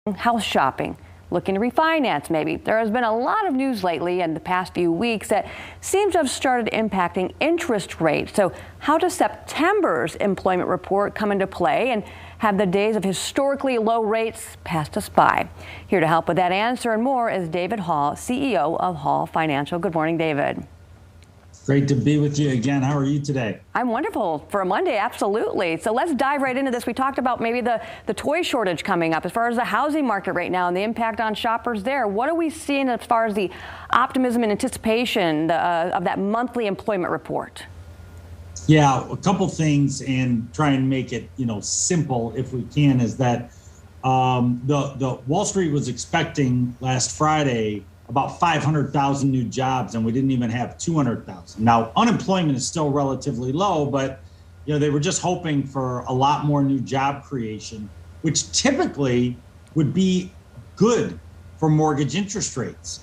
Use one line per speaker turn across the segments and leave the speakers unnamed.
House shopping, looking to refinance maybe. There has been a lot of news lately in the past few weeks that seems to have started impacting interest rates. So how does September's employment report come into play, and have the days of historically low rates passed us by? Here to help with that answer and more is David Hall, CEO of Hall Financial. Good morning, David.
Great to be with you again. How are you today?
I'm wonderful for a Monday, absolutely. So let's dive right into this. We talked about maybe the toy shortage coming up as far as the housing market right now and the impact on shoppers there. What are we seeing as far as the optimism and anticipation of that monthly employment report?
Yeah, a couple things, and try and make it simple if we can, is that the Wall Street was expecting last Friday about 500,000 new jobs, and we didn't even have 200,000. Now, unemployment is still relatively low, but they were just hoping for a lot more new job creation, which typically would be good for mortgage interest rates.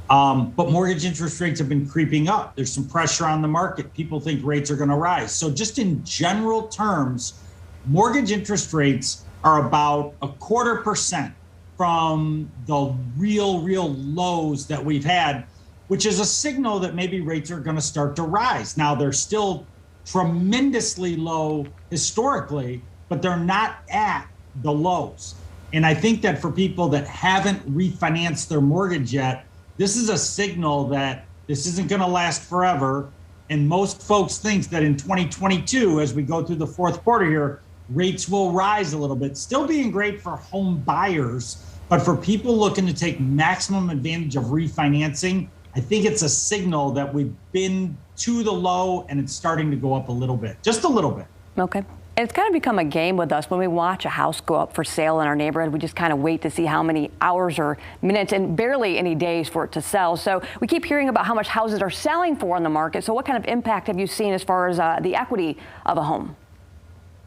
But mortgage interest rates have been creeping up. There's some pressure on the market. People think rates are going to rise. So just in general terms, mortgage interest rates are about 0.25% from the real lows that we've had, which is a signal that maybe rates are going to start to rise. Now, they're still tremendously low historically, but they're not at the lows. And I think that for people that haven't refinanced their mortgage yet, this is a signal that this isn't going to last forever. And most folks think that in 2022, as we go through the fourth quarter here, rates will rise a little bit, still being great for home buyers. But for people looking to take maximum advantage of refinancing, I think it's a signal that we've been to the low and it's starting to go up a little bit, just a little bit.
Okay. It's kind of become a game with us when we watch a house go up for sale in our neighborhood. We just kind of wait to see how many hours or minutes and barely any days for it to sell. So we keep hearing about how much houses are selling for on the market. So what kind of impact have you seen as far as the equity of a home?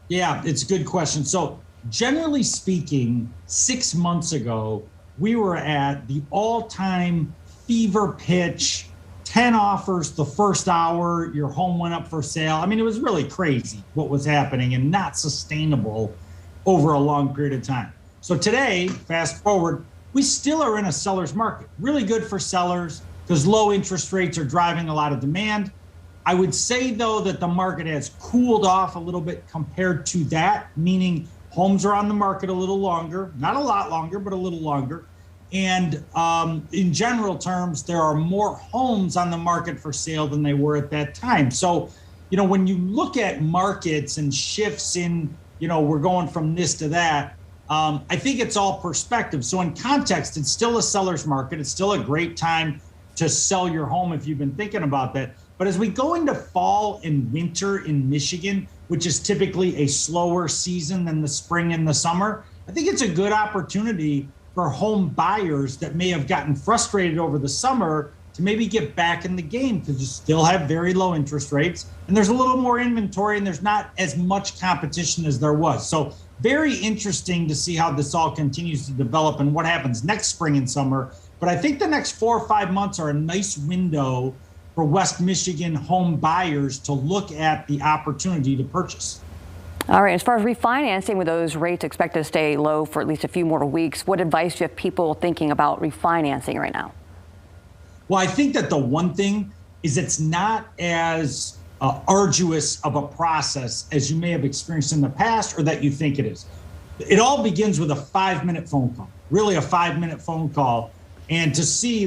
Yeah, it's a good question. So generally speaking, 6 months ago, we were at the all-time fever pitch, 10 offers the first hour, your home went up for sale. I mean, it was really crazy what was happening and not sustainable over a long period of time. So today, fast forward, we still are in a seller's market. Really good for sellers because low interest rates are driving a lot of demand. I would say, though, that the market has cooled off a little bit compared to that, meaning homes are on the market a little longer, not a lot longer, but a little longer. And in general terms, there are more homes on the market for sale than they were at that time. So, when you look at markets and shifts in, we're going from this to that, I think it's all perspective. So in context, it's still a seller's market. It's still a great time to sell your home if you've been thinking about that. But as we go into fall and winter in Michigan, which is typically a slower season than the spring and the summer, I think it's a good opportunity for home buyers that may have gotten frustrated over the summer to maybe get back in the game, because you still have very low interest rates and there's a little more inventory and there's not as much competition as there was. So very interesting to see how this all continues to develop and what happens next spring and summer. But I think the next 4 or 5 months are a nice window for West Michigan home buyers to look at the opportunity to purchase.
All right, as far as refinancing, with those rates expected to stay low for at least a few more weeks, what advice do you have people thinking about refinancing right now?
Well, I think that the one thing is it's not as arduous of a process as you may have experienced in the past or that you think it is. It all begins with a 5-minute phone call, really a 5-minute phone call, and to see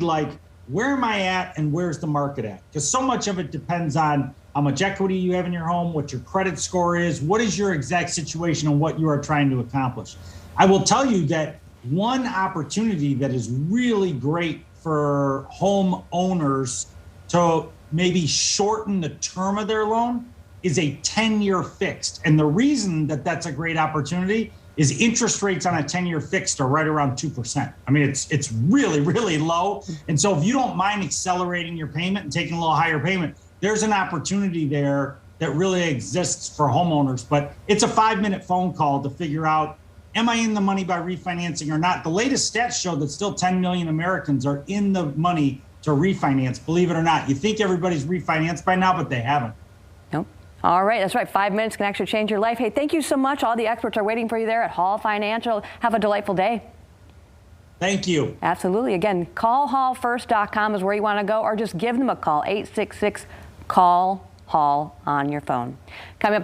where am I at and where's the market at? Because so much of it depends on how much equity you have in your home, what your credit score is, what is your exact situation and what you are trying to accomplish. I will tell you that one opportunity that is really great for home owners to maybe shorten the term of their loan is a 10-year fixed. And the reason that that's a great opportunity is interest rates on a 10-year fixed are right around 2%. I mean, it's really low. And so if you don't mind accelerating your payment and taking a little higher payment, there's an opportunity there that really exists for homeowners. But it's a 5-minute phone call to figure out, am I in the money by refinancing or not? The latest stats show that still 10 million Americans are in the money to refinance, believe it or not. You think everybody's refinanced by now, but they haven't.
Nope. All right, that's right. 5 minutes can actually change your life. Hey, thank you so much. All the experts are waiting for you there at Hall Financial. Have a delightful day.
Thank you.
Absolutely. Again, callhallfirst.com is where you want to go, or just give them a call, 866-CALL-HALL on your phone. Coming up